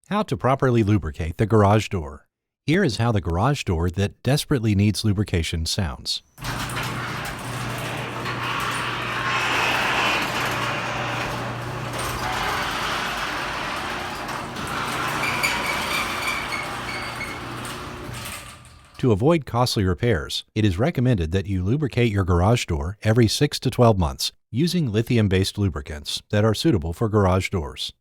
How to properly lubricate the garage door. Here is how the garage door that desperately needs lubrication sounds. To avoid costly repairs, it is recommended that you lubricate your garage door every 6 to 12 months using lithium-based lubricants that are suitable for garage doors.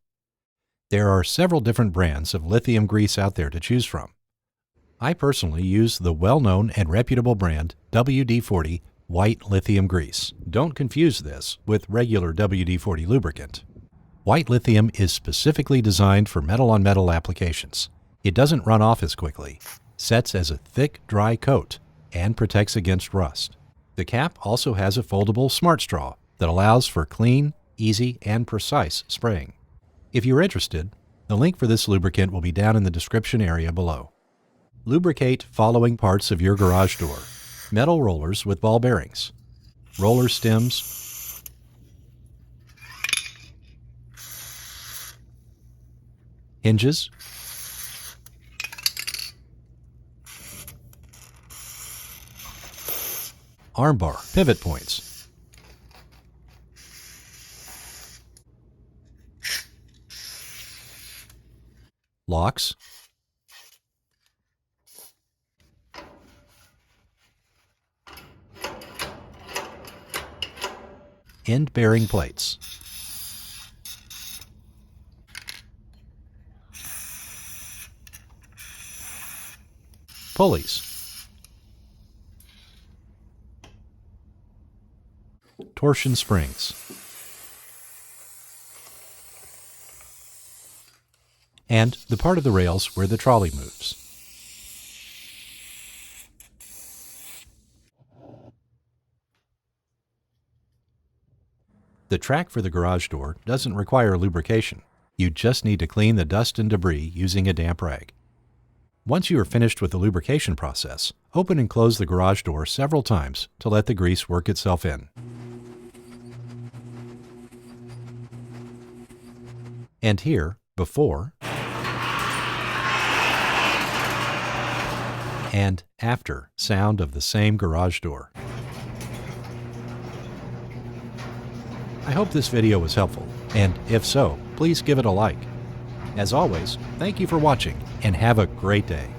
There are several different brands of lithium grease out there to choose from. I personally use the well-known and reputable brand WD-40 White Lithium Grease. Don't confuse this with regular WD-40 lubricant. White lithium is specifically designed for metal-on-metal applications. It doesn't run off as quickly, sets as a thick, dry coat, and protects against rust. The cap also has a foldable smart straw that allows for clean, easy, and precise spraying. If you're interested, the link for this lubricant will be down in the description area below. Lubricate following parts of your garage door: metal rollers with ball bearings, roller stems, hinges, armbar pivot points, locks, end bearing plates, pulleys, torsion springs, and the part of the rails where the trolley moves. The track for the garage door doesn't require lubrication. You just need to clean the dust and debris using a damp rag. Once you are finished with the lubrication process, open and close the garage door several times to let the grease work itself in. And here, before and after sound of the same garage door. I hope this video was helpful, and if so, please give it a like. As always, thank you for watching, and have a great day.